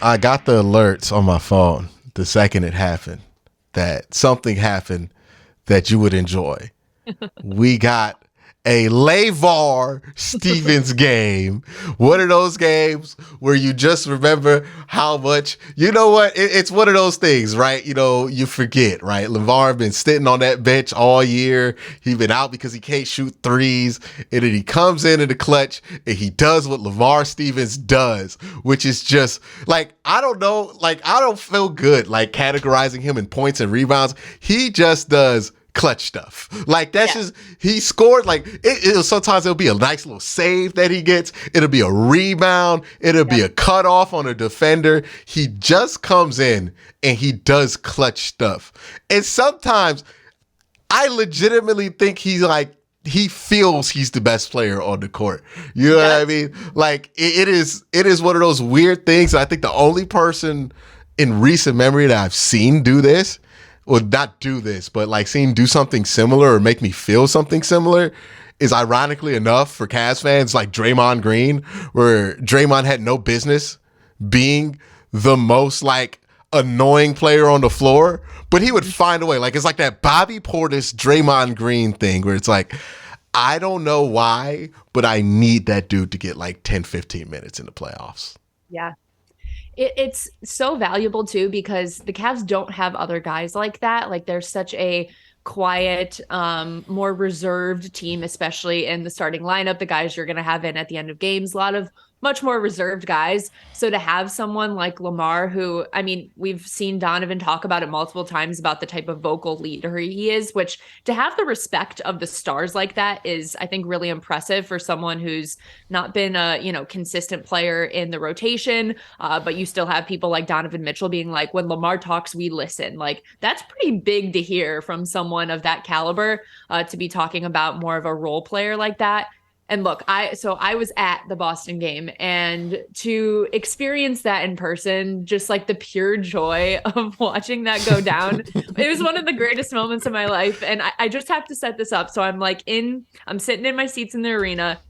I got the alerts on my phone the second it happened that something happened that you would enjoy. We got a Lamar Stevens game. One of those games where you just remember how much, you know what? It's one of those things, right? You know, you forget, right? Lamar been sitting on that bench all year. He's been out because he can't shoot threes. And then he comes in the clutch and he does what Lamar Stevens does, which is just like, I don't know, like, I don't feel good like categorizing him in points and rebounds. He just does clutch stuff. Like that's just, he scored like sometimes it'll be a nice little save that he gets. It'll be a rebound. It'll be a cutoff on a defender. He just comes in and he does clutch stuff. And sometimes I legitimately think he's like, he feels he's the best player on the court. You know what I mean? Like it is one of those weird things. I think the only person in recent memory that I've seen do this, well, not do this, but like seen do something similar or make me feel something similar is, ironically enough, for Cavs fans, like Draymond Green, where Draymond had no business being the most like annoying player on the floor, but he would find a way. Like it's like that Bobby Portis Draymond Green thing where it's like, I don't know why, but I need that dude to get like 10, 15 minutes in the playoffs. Yeah. It's so valuable too, because the Cavs don't have other guys like that. Like they're such a quiet, more reserved team, especially in the starting lineup. The guys you're going to have in at the end of games, a lot of much more reserved guys. So to have someone like Lamar, who, I mean, we've seen Donovan talk about it multiple times about the type of vocal leader he is, which to have the respect of the stars like that is, I think, really impressive for someone who's not been a, consistent player in the rotation. But you still have people like Donovan Mitchell being like, when Lamar talks, we listen. Like that's pretty big to hear from someone of that caliber, to be talking about more of a role player like that. And look, I was at the Boston game, and to experience that in person, just like the pure joy of watching that go down, it was one of the greatest moments of my life. And I just have to set this up. So I'm sitting in my seats in the arena,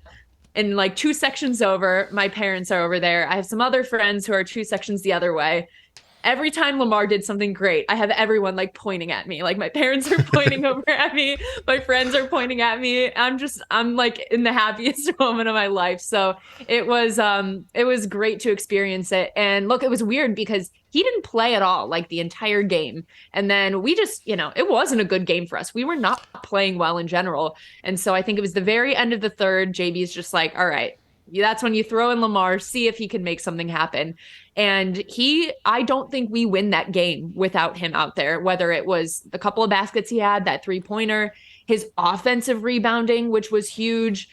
and like two sections over, my parents are over there. I have some other friends who are two sections the other way. Every time Lamar did something great, I have everyone like pointing at me. Like my parents are pointing over at me. My friends are pointing at me. I'm like in the happiest moment of my life. So it was great to experience it. And look, it was weird because he didn't play at all, like the entire game. And then we just, it wasn't a good game for us. We were not playing well in general. And so I think it was the very end of the third. JB's just like, all right, that's when you throw in Lamar, see if he can make something happen. And I don't think we win that game without him out there, whether it was the couple of baskets he had, that 3-pointer, his offensive rebounding, which was huge,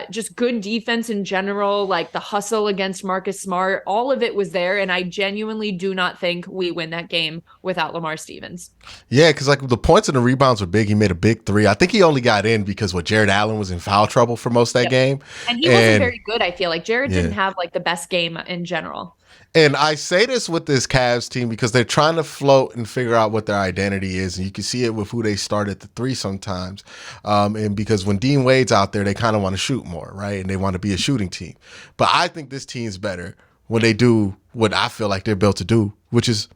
just good defense in general, like the hustle against Marcus Smart, all of it was there. And I genuinely do not think we win that game without Lamar Stevens. Yeah, because like the points and the rebounds were big. He made a big three. I think he only got in because Jared Allen was in foul trouble for most of that game. And he wasn't very good, I feel like. Jared didn't have like the best game in general. And I say this with this Cavs team because they're trying to float and figure out what their identity is. And you can see it with who they start at the three sometimes. And because when Dean Wade's out there, they kind of want to shoot more, right? And they want to be a shooting team. But I think this team's better when they do what I feel like they're built to do, which is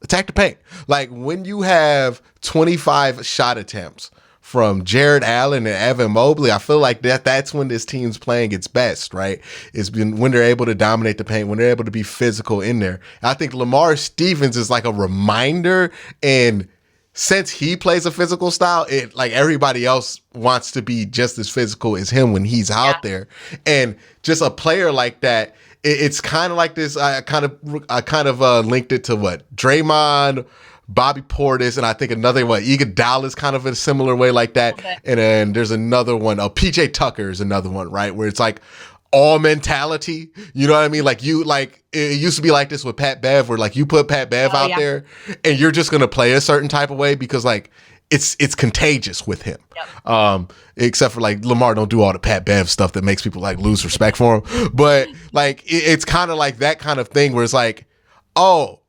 attack the paint. Like when you have 25 shot attempts from Jared Allen and Evan Mobley, I feel like that's when this team's playing its best, right? It's been when they're able to dominate the paint, when they're able to be physical in there. I think Lamar Stevens is like a reminder, and since he plays a physical style, it like everybody else wants to be just as physical as him when he's out there. And just a player like that, it's kind of like this. I kind of linked it to what Draymond, Bobby Portis, and I think another one, Iguodala's kind of in a similar way like that. Okay. And then there's another one, PJ Tucker is another one, right? Where it's like all mentality, you know what I mean? Like it used to be like this with Pat Bev, where like you put Pat Bev out there and you're just going to play a certain type of way because like it's contagious with him. Yep. Except for like Lamar don't do all the Pat Bev stuff that makes people like lose respect for him. But like it's kind of like that kind of thing where it's like, oh,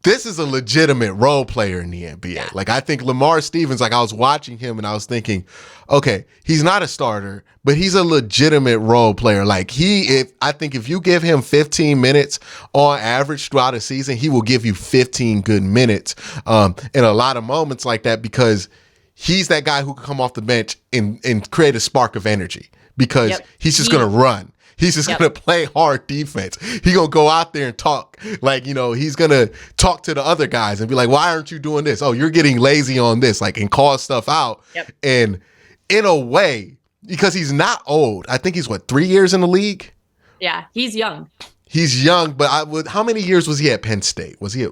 this is a legitimate role player in the NBA. Yeah. Like, I think Lamar Stevens, like, I was watching him and I was thinking, okay, he's not a starter, but he's a legitimate role player. Like, I think if you give him 15 minutes on average throughout a season, he will give you 15 good minutes in a lot of moments like that, because he's that guy who can come off the bench and create a spark of energy, because he's just going to run. He's just going to play hard defense. He's going to go out there and talk. Like, he's going to talk to the other guys and be like, why aren't you doing this? Oh, you're getting lazy on this, like, and call stuff out. And in a way, because he's not old, I think he's 3 years in the league? Yeah, he's young. He's young, but how many years was he at Penn State? Was he at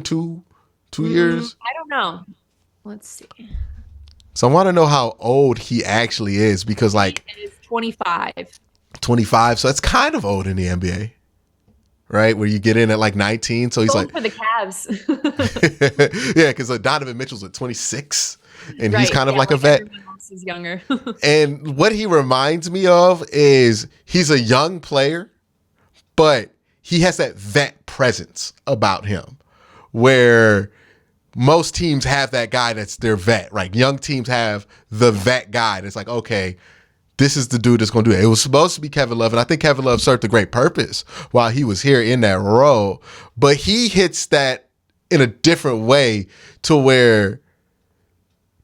two years? I don't know. Let's see. So I want to know how old he actually is, because, like, he is 25. 25, so that's kind of old in the NBA, right? Where you get in at like 19, so he's old like for the Cavs. yeah, because Donovan Mitchell's at 26, and he's kind of like a vet. Everyone else is younger. And what he reminds me of is he's a young player, but he has that vet presence about him, where most teams have that guy that's their vet, right? Young teams have the vet guy that's like, okay, this is the dude that's going to do it. It was supposed to be Kevin Love, and I think Kevin Love served a great purpose while he was here in that role. But he hits that in a different way, to where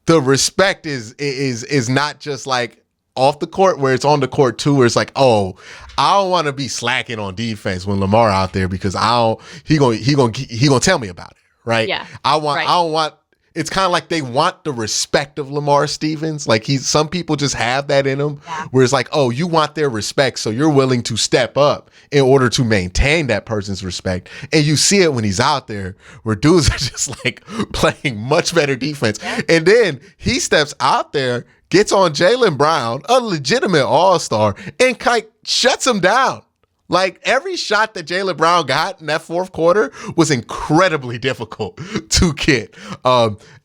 the respect is not just like off the court, where it's on the court too, where it's like, oh, I don't want to be slacking on defense when Lamar out there, because he gonna tell me about it, right? Yeah. I don't want. It's kind of like they want the respect of Lamar Stevens. Like, some people just have that in them, where it's like, oh, you want their respect, so you're willing to step up in order to maintain that person's respect. And you see it when he's out there, where dudes are just like playing much better defense. And then he steps out there, gets on Jaylen Brown, a legitimate all-star, and shuts him down. Like, every shot that Jaylen Brown got in that fourth quarter was incredibly difficult to get.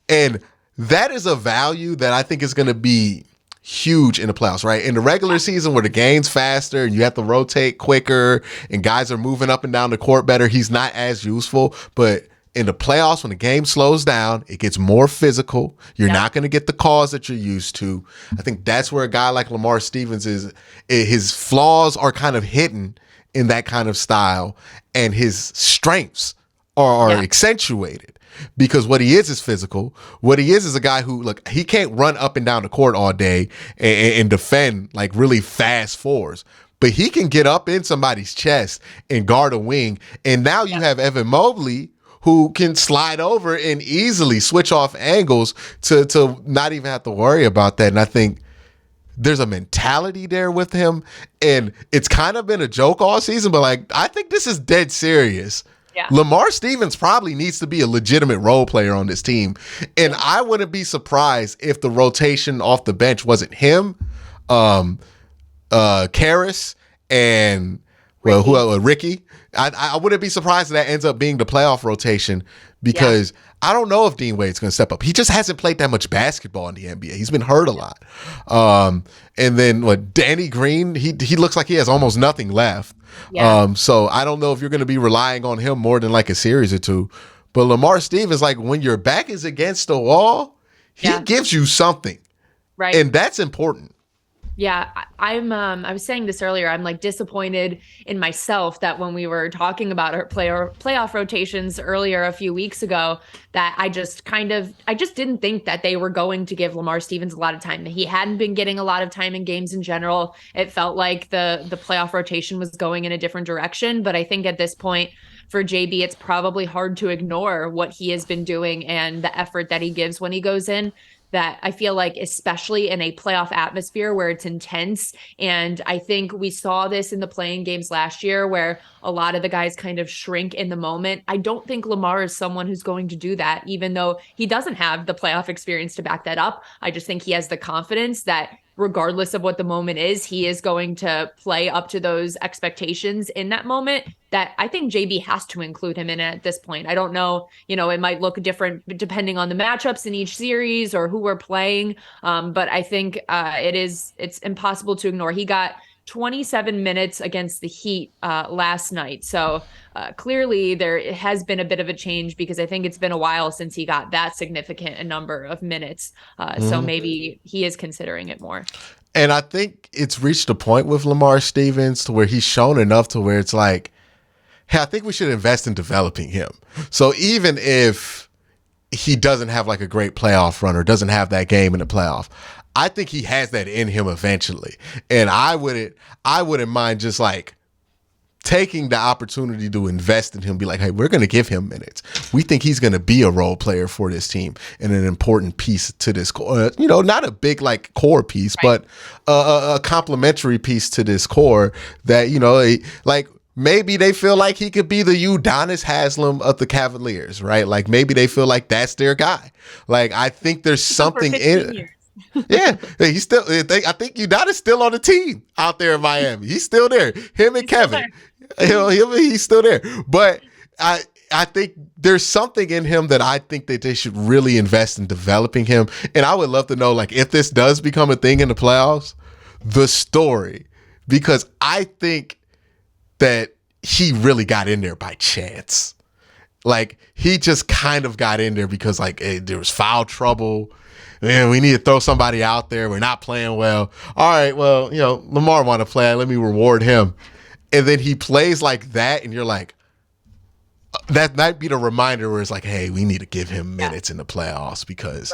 And that is a value that I think is going to be huge in the playoffs, right? In the regular season, where the game's faster and you have to rotate quicker and guys are moving up and down the court better, he's not as useful. But in the playoffs, when the game slows down, it gets more physical. You're not going to get the calls that you're used to. I think that's where a guy like Lamar Stevens his flaws are kind of hidden in that kind of style, and his strengths are accentuated, because what he is physical. What he is a guy who, look, he can't run up and down the court all day and defend like really fast fours, but he can get up in somebody's chest and guard a wing. And now you have Evan Mobley, who can slide over and easily switch off angles to not even have to worry about that. And I think there's a mentality there with him, and it's kind of been a joke all season, but like, I think this is dead serious. Yeah. Lamar Stevens probably needs to be a legitimate role player on this team. And I wouldn't be surprised if the rotation off the bench wasn't him, Karras, and Ricky. I wouldn't be surprised if that ends up being the playoff rotation, because I don't know if Dean Wade's going to step up. He just hasn't played that much basketball in the NBA. He's been hurt a lot. And then Danny Green, he looks like he has almost nothing left. Yeah. So I don't know if you're going to be relying on him more than like a series or two. But Lamar Stevens, like, when your back is against the wall, he gives you something. Right. And that's important. Yeah, I was saying this earlier. I'm like disappointed in myself that when we were talking about our playoff rotations earlier a few weeks ago, that I just didn't think that they were going to give Lamar Stevens a lot of time. He hadn't been getting a lot of time in games in general. It felt like the playoff rotation was going in a different direction. But I think at this point, for JB, it's probably hard to ignore what he has been doing and the effort that he gives when he goes in. That I feel like, especially in a playoff atmosphere where it's intense. And I think we saw this in the playing games last year, where a lot of the guys kind of shrink in the moment. I don't think Lamar is someone who's going to do that, even though he doesn't have the playoff experience to back that up. I just think he has the confidence that regardless of what the moment is, he is going to play up to those expectations in that moment, that I think JB has to include him in at this point. I don't know, it might look different depending on the matchups in each series or who we're playing. But I think it's impossible to ignore. He got 27 minutes against the Heat last night. So clearly there has been a bit of a change because I think it's been a while since he got that significant a number of minutes. So maybe he is considering it more. And I think it's reached a point with Lamar Stevens to where he's shown enough to where it's like, hey, I think we should invest in developing him. So even if he doesn't have like a great playoff run or doesn't have that game in the playoff, I think he has that in him eventually. And I wouldn't mind just like taking the opportunity to invest in him, be like, hey, we're going to give him minutes. We think he's going to be a role player for this team and an important piece to this core. Not a big like core piece, right, but a complementary piece to this core that, like maybe they feel like he could be the Udonis Haslem of the Cavaliers, right? Like maybe they feel like that's their guy. Like I think there's something in it. Yeah, he's still. I think Udonis still on the team out there in Miami. He's still there. Him and Kevin. He's still there. But I think there's something in him that I think that they should really invest in developing him. And I would love to know, like, if this does become a thing in the playoffs, the story, because I think that he really got in there by chance. Like he just kind of got in there because like there was foul trouble. Man, we need to throw somebody out there. We're not playing well. All right, well, Lamar want to play. Let me reward him. And then he plays like that, and you're like, that might be the reminder where it's like, hey, we need to give him minutes in the playoffs because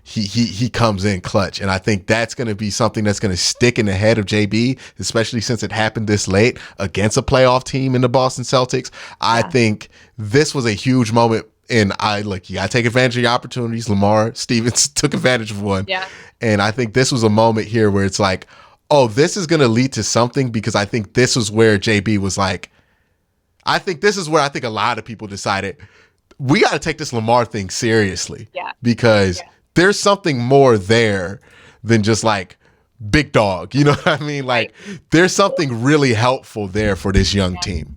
he comes in clutch. And I think that's going to be something that's going to stick in the head of JB, especially since it happened this late against a playoff team in the Boston Celtics. I think this was a huge moment. And you got to take advantage of your opportunities. Lamar Stevens took advantage of one. Yeah. And I think this was a moment here where it's like, oh, this is going to lead to something, because I think this was where JB was like, I think this is where I think a lot of people decided we got to take this Lamar thing seriously. Yeah. Because there's something more there than just like big dog. You know what I mean? Like there's something really helpful there for this young team.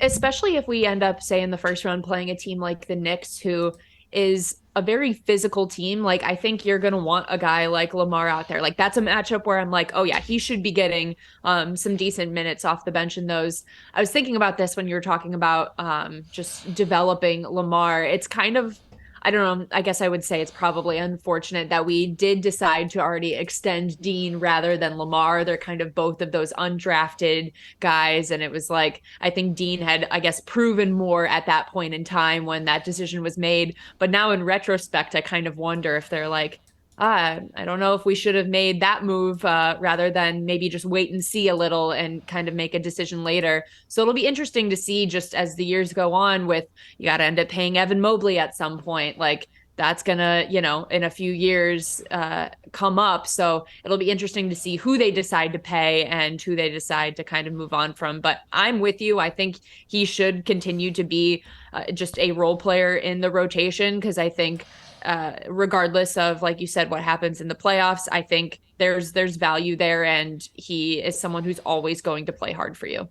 Especially if we end up, say, in the first round playing a team like the Knicks, who is a very physical team. Like, I think you're going to want a guy like Lamar out there. Like, that's a matchup where I'm like, oh, yeah, he should be getting some decent minutes off the bench in those. I was thinking about this when you were talking about just developing Lamar. It's kind of, I don't know, I guess I would say it's probably unfortunate that we did decide to already extend Dean rather than Lamar. They're kind of both of those undrafted guys. And it was like, I think Dean had, I guess, proven more at that point in time when that decision was made. But now in retrospect, I kind of wonder if they're like, I don't know if we should have made that move rather than maybe just wait and see a little and kind of make a decision later. So it'll be interesting to see just as the years go on with, you got to end up paying Evan Mobley at some point. Like that's going to, in a few years come up. So it'll be interesting to see who they decide to pay and who they decide to kind of move on from. But I'm with you. I think he should continue to be just a role player in the rotation, because I think regardless of, like you said, what happens in the playoffs, I think there's value there, and he is someone who's always going to play hard for you.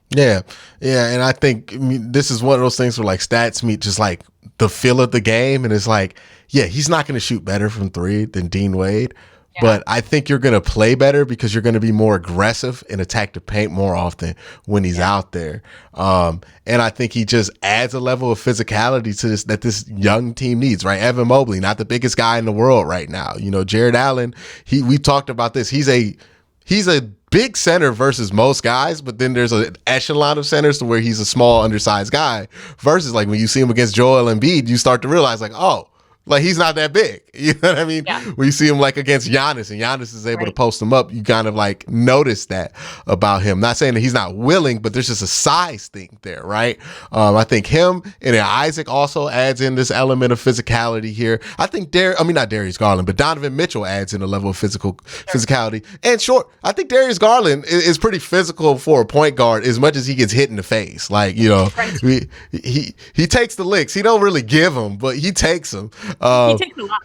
Yeah. And I think this is one of those things where like stats meet just like the feel of the game, and it's like, yeah, he's not going to shoot better from three than Dean Wade. Yeah. But I think you're going to play better because you're going to be more aggressive and attack the paint more often when he's out there. And I think he just adds a level of physicality to this that this young team needs, right? Evan Mobley, not the biggest guy in the world right now. Jared Allen, we talked about this. He's a big center versus most guys, but then there's an echelon of centers to where he's a small, undersized guy versus like when you see him against Joel Embiid, you start to realize like, oh, like he's not that big. You know what I mean? Yeah. When you see him like against Giannis and Giannis is able to post him up, you kind of like notice that about him. Not saying that he's not willing, but there's just a size thing there, right? I think him and then Isaac also adds in this element of physicality here. I think not Darius Garland, but Donovan Mitchell adds in a level of physicality. And I think Darius Garland is pretty physical for a point guard as much as he gets hit in the face. Like, he takes the licks. He don't really give them, but he takes them. He takes a lot.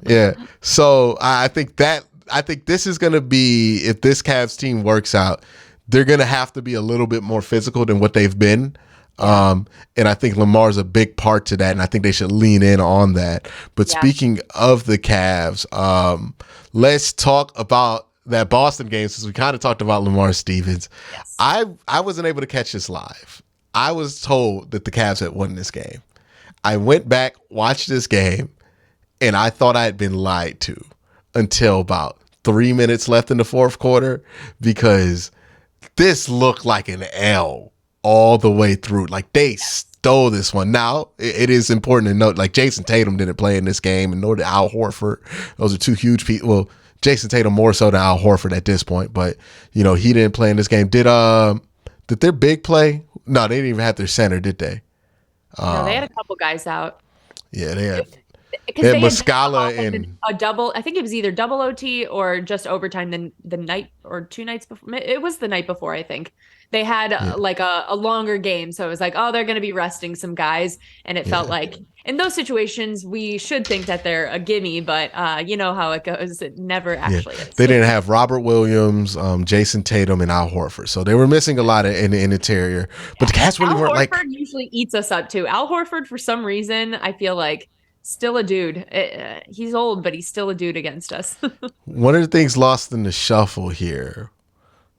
Yeah. So I think this is going to be, if this Cavs team works out, they're going to have to be a little bit more physical than what they've been. And I think Lamar's a big part to that, and I think they should lean in on that. But speaking of the Cavs, let's talk about that Boston game, since we kind of talked about Lamar Stevens, Yes. I wasn't able to catch this live. I was told that the Cavs had won this game. I went back, watched this game, and I thought I had been lied to until about 3 minutes left in the fourth quarter, because this looked like an L all the way through. Like, they stole this one. Now, it is important to note, like, Jason Tatum didn't play in this game, and nor did Al Horford. Those are two huge people. Well, Jason Tatum more so than Al Horford at this point, but, you know, he didn't play in this game. Did their big play? No, they didn't even have their center, did they? No, they had a couple guys out. Yeah, they had Because they had Muscala and a double. I think it was either double OT or just overtime. The night or 2 nights before. It was the night before. I think they had like a longer game, so it was like, oh, they're going to be resting some guys, and it felt like in those situations we should think that they're a gimme, but you know how it goes. It never actually is. They didn't have Robert Williams, Jason Tatum, and Al Horford, so they were missing a lot in the interior. But the Cavs really weren't like. Al Horford usually eats us up too. Al Horford, for some reason, I feel like. Still a dude. He's old, but he's still a dude against us. One of the things lost in the shuffle here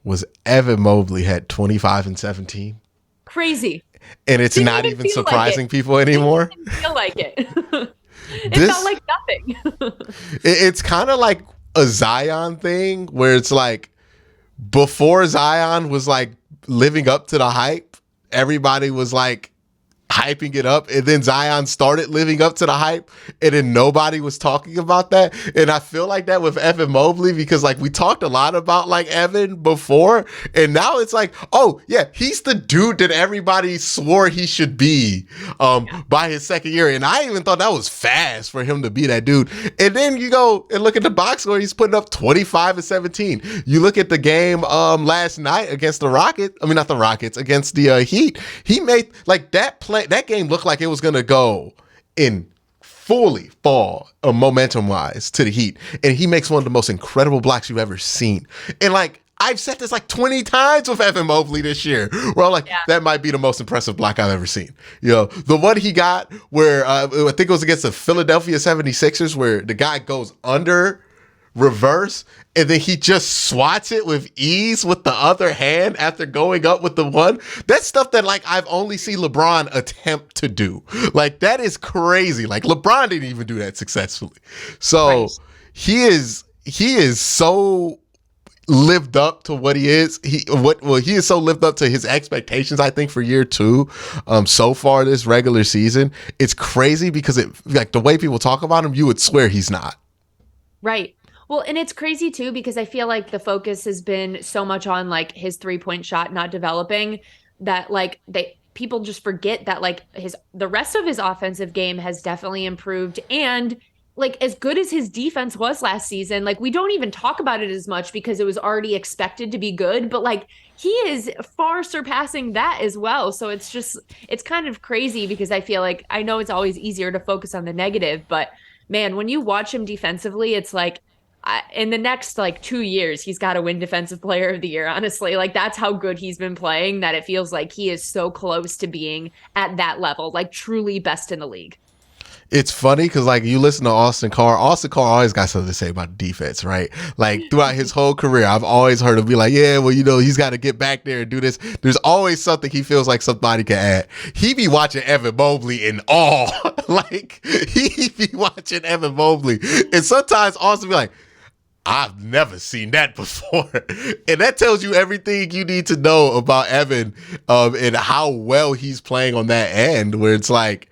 was Evan Mobley had 25 and 17. Crazy. And it's Didn't not even even feel surprising like it. people anymore. Didn't feel like it. It This- felt like nothing. It's kind of like a Zion thing where it's like before Zion was like living up to the hype, everybody was like hyping it up, and then Zion started living up to the hype, and then nobody was talking about that. And I feel like that with Evan Mobley, because like we talked a lot about like Evan before, and now it's like, oh yeah, he's the dude that everybody swore he should be by his second year. And I even thought that was fast for him to be that dude. And then you go and look at the box score, he's putting up 25 and 17. You look at the game last night against the Rockets, I mean not the Rockets, against the Heat, he made like that play. That game looked like it was going to go in fully fall momentum wise to the Heat. And he makes one of the most incredible blocks you've ever seen. And like, I've said this like 20 times with Evan Mobley this year, where I'm like, that might be the most impressive block I've ever seen. You know, the one he got where I think it was against the Philadelphia 76ers, where the guy goes under reverse, and then he just swats it with ease with the other hand after going up with the one. That's stuff that like I've only seen LeBron attempt to do. Like, that is crazy. Like, LeBron didn't even do that successfully. So he is so lived up to what he is. He is so lived up to his expectations, I think, for year two so far this regular season. It's crazy because it like the way people talk about him, you would swear he's not. Right. Well, and it's crazy too, because I feel like the focus has been so much on like his 3-point shot not developing that like people just forget that like the rest of his offensive game has definitely improved. And like, as good as his defense was last season, like, we don't even talk about it as much because it was already expected to be good, but like, he is far surpassing that as well. So it's kind of crazy, because I feel like, I know it's always easier to focus on the negative, but man, when you watch him defensively, it's like, in the next like 2 years, he's got to win Defensive Player of the Year. Honestly, like, that's how good he's been playing, that it feels like he is so close to being at that level, like truly best in the league. It's funny because like you listen to Austin Carr always got something to say about defense, right? Like throughout his whole career, I've always heard him be like, yeah, well, you know, he's got to get back there and do this. There's always something he feels like somebody can add. He be watching Evan Mobley in awe. Like, he be watching Evan Mobley. And sometimes Austin be like, I've never seen that before. And that tells you everything you need to know about Evan and how well he's playing on that end, where it's like,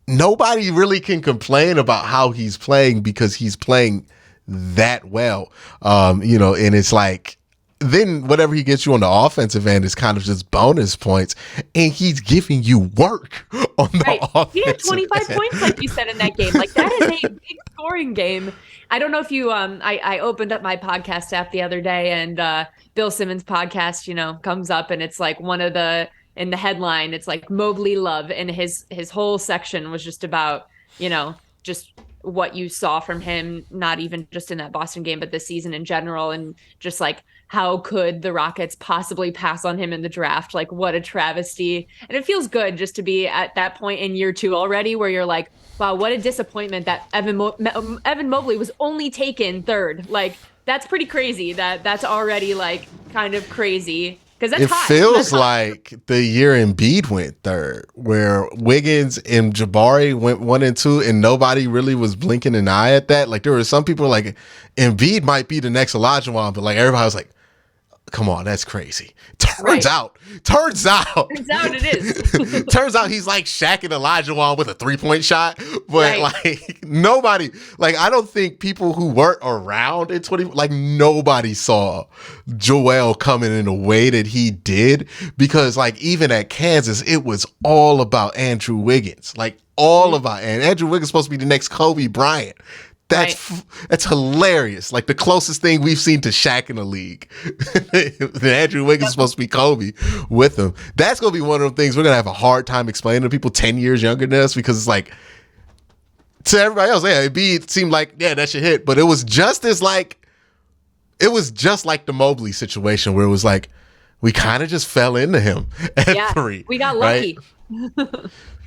nobody really can complain about how he's playing because he's playing that well. You know, and it's like, then whatever he gets you on the offensive end is kind of just bonus points, and he's giving you work on the offensive He had 25 end. points, like you said, in that game. Like, that is a big scoring game. I don't know if you, I opened up my podcast app the other day, and Bill Simmons' podcast, you know, comes up, and it's like in the headline, it's like Mobley love, and his whole section was just about, you know, just what you saw from him, not even just in that Boston game, but this season in general, and just like, how could the Rockets possibly pass on him in the draft? Like, what a travesty. And it feels good just to be at that point in year two already, where you're like, wow, what a disappointment that Evan Mobley was only taken third. Like, that's pretty crazy. That's already like kind of crazy because that's It high. feels like the year Embiid went third, where Wiggins and Jabari went 1 and 2, and nobody really was blinking an eye at that. Like there were some people like Embiid might be the next Olajuwon, but like everybody was like, come on, that's crazy. Turns out Turns out it is. turns out he's like Shaq and Olajuwon with a 3-point shot. But like nobody, like I don't think people who weren't around in 20, like nobody saw Joel coming in the way that he did, because like even at Kansas, it was all about Andrew Wiggins. Like all about, and Andrew Wiggins supposed to be the next Kobe Bryant. That's hilarious. Like the closest thing we've seen to Shaq in the league. Andrew Wiggins is supposed to be Kobe with him. That's going to be one of the things we're going to have a hard time explaining to people 10 years younger than us, because it's like, to everybody else, yeah, it seemed like, yeah, that should hit. But it was just like the Mobley situation where it was like, we kind of just fell into him at 3. We got lucky. Right?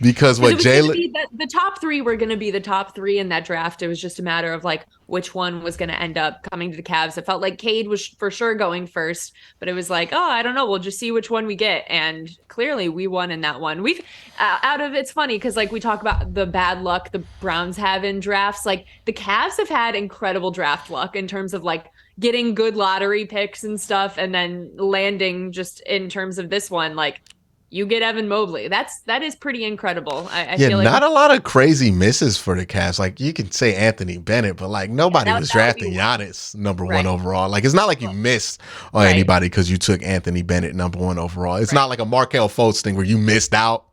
Because what Jalen, the top 3 were going to be the top 3 in that draft. It was just a matter of like which one was going to end up coming to the Cavs. It felt like Cade was for sure going first, but it was like, oh, I don't know. We'll just see which one we get. And clearly we won in that one. We've it's funny because like we talk about the bad luck the Browns have in drafts. Like the Cavs have had incredible draft luck in terms of like getting good lottery picks and stuff, and then landing just in terms of this one, like you get Evan Mobley. That is pretty incredible. I feel like not a lot of crazy misses for the Cavs. Like you can say Anthony Bennett, but like nobody was drafting Giannis number 1 overall. Like it's not like you missed on anybody because you took Anthony Bennett number 1 overall. It's not like a Markelle Fultz thing where you missed out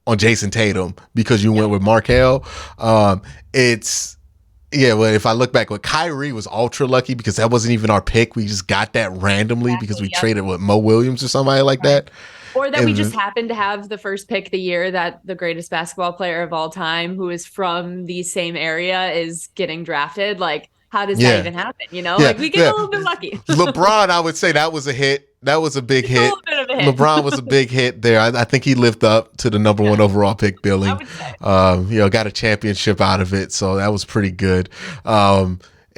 on Jason Tatum because you went with Markelle. Well, if I look back, Kyrie was ultra lucky because that wasn't even our pick. We just got that randomly because we traded with Mo Williams or somebody like that. Or that we just happened to have the first pick the year that the greatest basketball player of all time, who is from the same area, is getting drafted. Like, how does that even happen? You know, like we get a little bit lucky. LeBron, I would say that was a hit. That was a big hit. LeBron was a big hit there. I think he lived up to the number 1 overall pick billing. Got a championship out of it. So that was pretty good.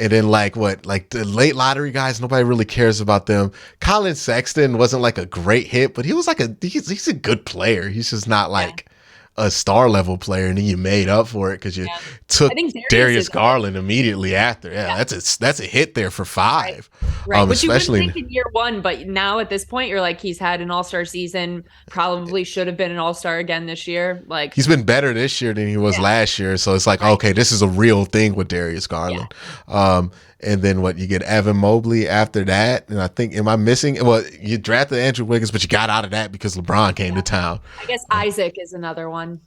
And then like the late lottery guys, nobody really cares about them. Colin Sexton wasn't like a great hit, but he was like he's a good player. He's just not like a star level player, and then you made up for it because you took Darius Garland immediately after. That's a hit there for 5. Right. Which you wouldn't think in year 1, but now at this point you're like, he's had an all-star season, probably should have been an all-star again this year. Like he's been better this year than he was last year. So it's like, okay, this is a real thing with Darius Garland. And then you get Evan Mobley after that. And I think, am I missing? Well, you drafted Andrew Wiggins, but you got out of that because LeBron came to town. I guess Isaac is another one.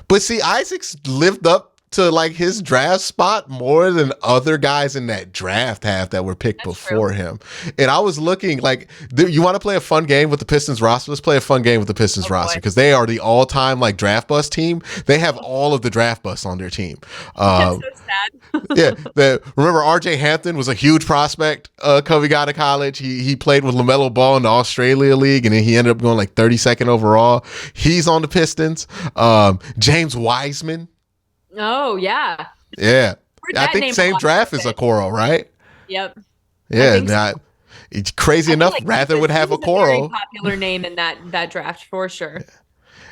But see, Isaac's lived up to like his draft spot more than other guys in that draft have that were picked before him. And I was looking like, you want to play a fun game with the Pistons roster? Let's play a fun game with the Pistons roster because they are the all-time like draft bust team. They have all of the draft busts on their team. That's so sad. Remember RJ Hampton was a huge prospect coming out of college. He played with LaMelo Ball in the Australia League, and then he ended up going like 32nd overall. He's on the Pistons. James Wiseman. Oh, yeah. Yeah. I think same draft as Okoro, right? Yep. Yeah. It's crazy enough. Like Rather would have Okoro. A very popular name in that draft for sure.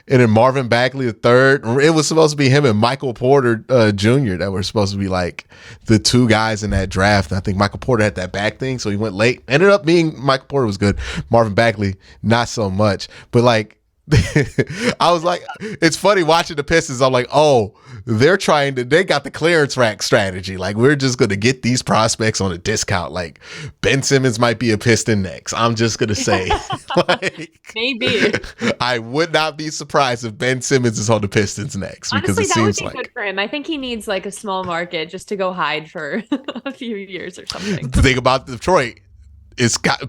And then Marvin Bagley III. It was supposed to be him and Michael Porter Jr. that were supposed to be like the 2 guys in that draft. And I think Michael Porter had that back thing, so he went late. Ended up being Michael Porter was good. Marvin Bagley, not so much. But like, I was like, it's funny watching the Pistons. I'm like, oh, they got the clearance rack strategy. Like, we're just going to get these prospects on a discount. Like, Ben Simmons might be a Piston next. I'm just going to say, maybe. I would not be surprised if Ben Simmons is on the Pistons next. Honestly, because it seems would be good for him. I think he needs like a small market just to go hide for a few years or something. The thing about Detroit,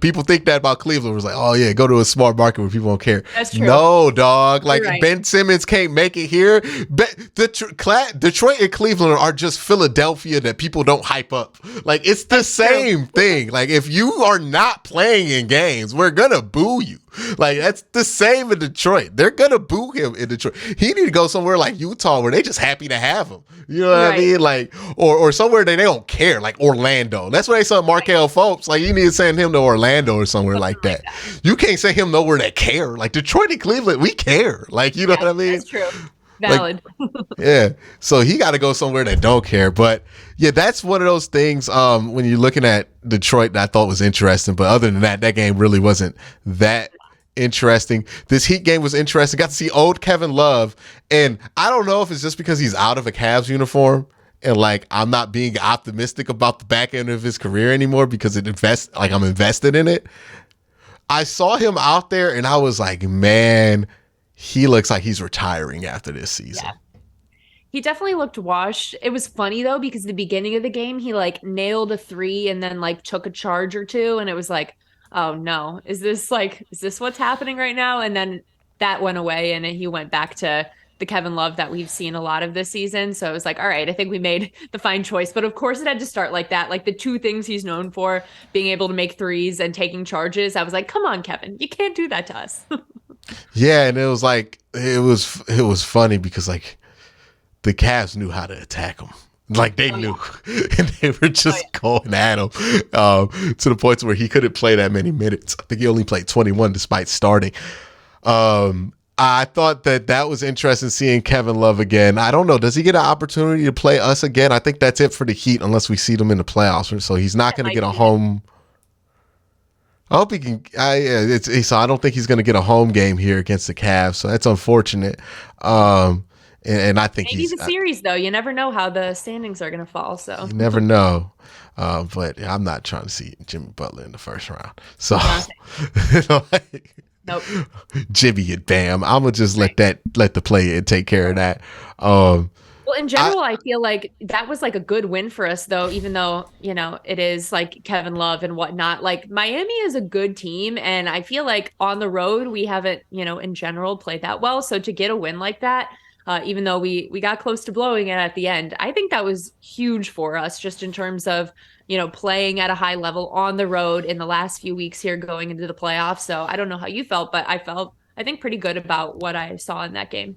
people think that about Cleveland. It was like, oh yeah, go to a small market where people don't care. That's true. No, dog. Like Ben Simmons can't make it here. Detroit and Cleveland are just Philadelphia that people don't hype up. Like it's the same thing. Like if you are not playing in games, we're gonna boo you. Like that's the same in Detroit. They're gonna boo him in Detroit. He need to go somewhere like Utah where they just happy to have him. You know what I Right. mean? Like or somewhere that they don't care, like Orlando. That's why they saw Right. Markel Fultz. Like you need to send him to Orlando or somewhere Something like like that. that. You can't send him nowhere that care. Like Detroit and Cleveland, we care. Like you know Yeah, what I mean? that's true. Like Valid. yeah. So he got to go somewhere that don't care. But yeah, that's one of those things when you're looking at Detroit that I thought was interesting. But other than that, that game really wasn't that interesting. This Heat game was interesting. Got to see old Kevin Love. And I don't know if it's just because he's out of a Cavs uniform and like I'm not being optimistic about the back end of his career anymore because I'm invested in it. I saw him out there and I was like, man, he looks like he's retiring after this season. Yeah. He definitely looked washed. It was funny though, because the beginning of the game, he like nailed a three and then like took a charge or two. And it was like, oh no, is this what's happening right now? And then that went away and he went back to the Kevin Love that we've seen a lot of this season. So it was like, all right, I think we made the fine choice. But of course, it had to start like that. Like the two things he's known for, being able to make threes and taking charges. I was like, come on, Kevin, you can't do that to us. Yeah, and it was like it was funny because like the Cavs knew how to attack him. Like they Oh, knew, yeah. and they were Oh, just yeah. going at him to the point where he couldn't play that many minutes. I think he only played 21 despite starting. I thought that was interesting seeing Kevin Love again. I don't know. Does he get an opportunity to play us again? I think that's it for the Heat unless we see them in the playoffs. So he's not That going to might get a be it. home. I hope he can. So I don't think he's going to get a home game here against the Cavs. So that's unfortunate. And I think Maybe the series, though. You never know how the standings are going to fall. So, you never know. But I'm not trying to see Jimmy Butler in the first round. So no, like, nope. Jimmy and Bam, I'm gonna just Right. let the player take care of that. Um, Well, in I general, I feel like that was like a good win for us, though, even though, it is like Kevin Love and whatnot. Like Miami is a good team. And I feel like on the road, we haven't, in general played that well. So to get a win like that, even though we got close to blowing it at the end, I think that was huge for us just in terms of, playing at a high level on the road in the last few weeks here going into the playoffs. So I don't know how you felt, but I think, pretty good about what I saw in that game.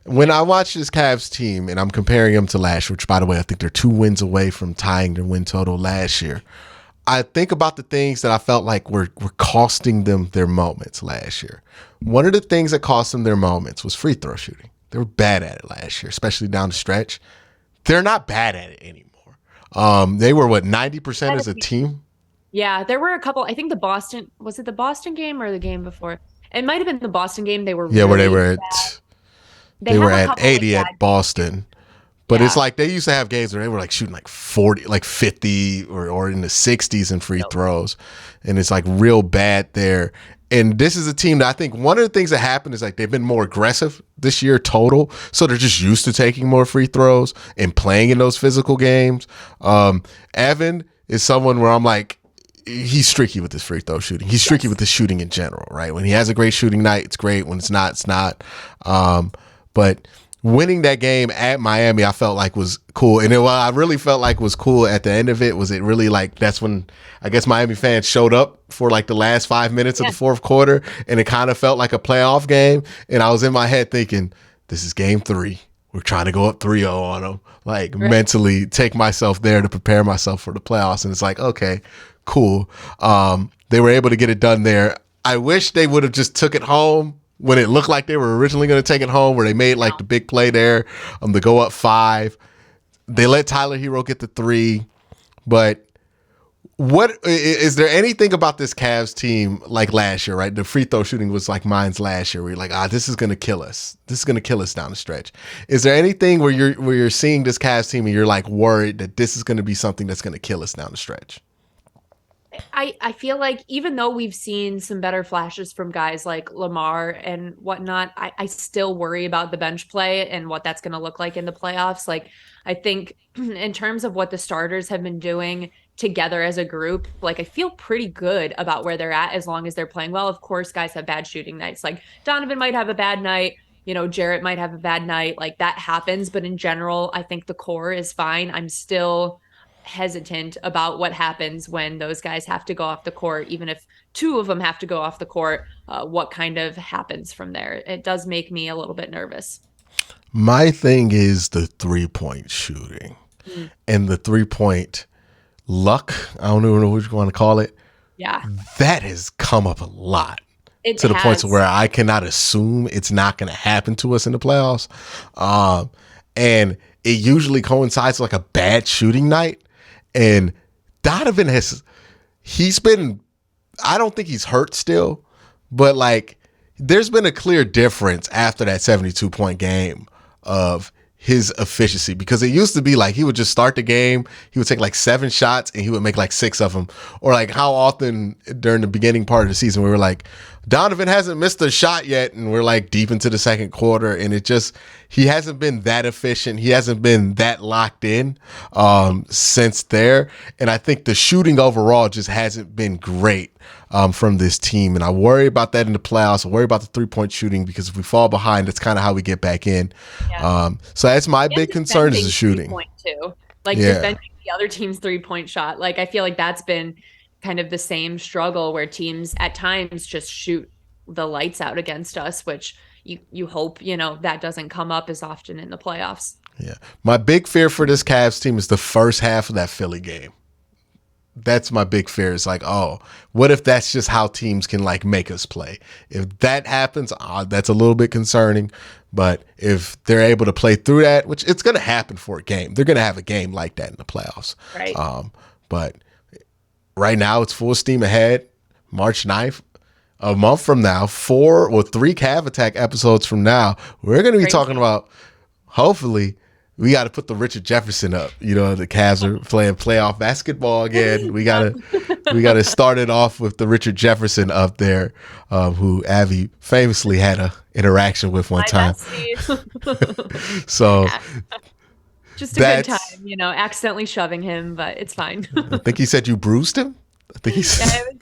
when I watch this Cavs team and I'm comparing them to last year, which by the way I think they're 2 wins away from tying their win total last year. I think about the things that I felt like were costing them their moments last year. One of the things that cost them their moments was free throw shooting. They were bad at it last year, especially down the stretch. They're not bad at it anymore. They were what 90% Had a as a few- team. Yeah, there were a couple. I think was it the Boston game or the game before? It might have been the Boston game. They were Yeah, where really, they they were have a at couple like 80 bad. at Boston. But it's Yeah. like they used to have games where they were like shooting like 40, like 50 or in the 60s in free Nope. throws. And it's like real bad there. And this is a team that I think one of the things that happened is like they've been more aggressive this year total. So they're just used to taking more free throws and playing in those physical games. Evan is someone where I'm like, he's streaky with his free throw shooting. He's streaky Yes. with his shooting in general, right? When he has a great shooting night, it's great. When it's not, it's not. But winning that game at Miami, I felt like was cool. And what I really felt like was cool at the end of it was it really like that's when I guess Miami fans showed up for like the last 5 minutes of Yeah. the fourth quarter, and it kind of felt like a playoff game. And I was in my head thinking, this is game 3. We're trying to go up 3-0 on them. Like Right. mentally take myself there to prepare myself for the playoffs. And it's like, okay, cool. They were able to get it done there. I wish they would have just took it home when it looked like they were originally going to take it home, where they made like the big play there to go up 5. They let Tyler Hero get the 3. But what is there anything about this Cavs team like last year, right? The free throw shooting was like mine's last year, where you're like, this is going to kill us. This is going to kill us down the stretch. Is there anything where you're seeing this Cavs team and you're like worried that this is going to be something that's going to kill us down the stretch? I feel like even though we've seen some better flashes from guys like Lamar and whatnot, I still worry about the bench play and what that's going to look like in the playoffs. Like, I think in terms of what the starters have been doing together as a group, like I feel pretty good about where they're at as long as they're playing well. Of course, guys have bad shooting nights. Like Donovan might have a bad night. Jarrett might have a bad night. Like that happens. But in general, I think the core is fine. I'm still hesitant about what happens when those guys have to go off the court, even if two of them have to go off the court, what kind of happens from there. It does make me a little bit nervous. My thing is the 3-point shooting and the 3-point luck. I don't even know what you want to call it. Yeah. That has come up a lot. It to the point has. where I cannot assume it's not going to happen to us in the playoffs. And it usually coincides with like a bad shooting night. And Donovan he's been, I don't think he's hurt still, but like there's been a clear difference after that 72-point game of his efficiency, because it used to be like he would just start the game, he would take like 7 shots and he would make like 6 of them. Or like how often during the beginning part of the season we were like, Donovan hasn't missed a shot yet, and we're like deep into the second quarter, and he hasn't been that efficient. He hasn't been that locked in since there. And I think the shooting overall just hasn't been great from this team. And I worry about that in the playoffs. I worry about the 3-point shooting, because if we fall behind, that's kind of how we get back in. Yeah. So that's my big concern is the shooting. Too. Like defending the other team's 3-point shot. Like I feel like that's been kind of the same struggle where teams at times just shoot the lights out against us, which you hope, that doesn't come up as often in the playoffs. Yeah. My big fear for this Cavs team is the first half of that Philly game. That's my big fear. It's like, oh, what if that's just how teams can like make us play? If that happens, that's a little bit concerning. But if they're able to play through that, which it's going to happen for a game, they're going to have a game like that in the playoffs. Right. But right now it's full steam ahead. March 9th, a month from now, 3 Cav Attack episodes from now, we're going to be talking about, hopefully, we got to put the Richard Jefferson up. The Cavs are playing playoff basketball again. We gotta start it off with the Richard Jefferson up there, who Abby famously had a interaction with one time. So just a good time, accidentally shoving him, but it's fine. I think he said you bruised him. I think he said.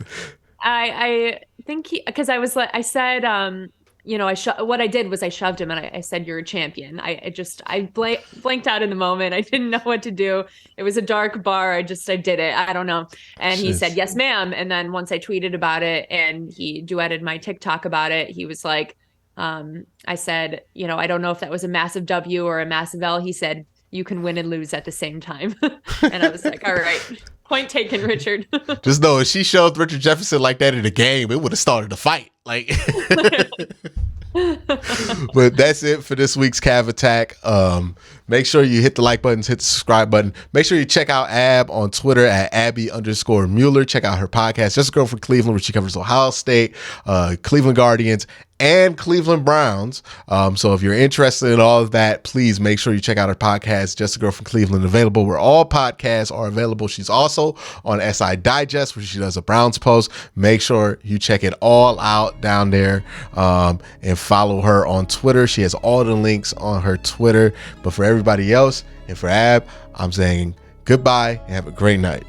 I think because I was like, I said, what I did was I shoved him and I said, "You're a champion." I blanked out in the moment. I didn't know what to do. It was a dark bar. I did it. I don't know. And he said, "Yes, ma'am." And then once I tweeted about it and he duetted my TikTok about it, he was like, I said, "I don't know if that was a massive W or a massive L." He said, "You can win and lose at the same time." And I was like, all right. Point taken, Richard. Just know if she shoved Richard Jefferson like that in a game, it would have started a fight. Like, but that's it for this week's Cav Attack. Make sure you hit the like buttons, hit the subscribe button. Make sure you check out Ab on Twitter at Abby_Mueller. Check out her podcast, Just a Girl from Cleveland, where she covers Ohio State, Cleveland Guardians, and Cleveland Browns. So if you're interested in all of that, please make sure you check out her podcast, Just a Girl from Cleveland, available where all podcasts are available. She's also on SI Digest, where she does a Browns post. Make sure you check it all out down there, and follow her on Twitter. She has all the links on her Twitter. But for everybody else and for Ab, I'm saying goodbye and have a great night.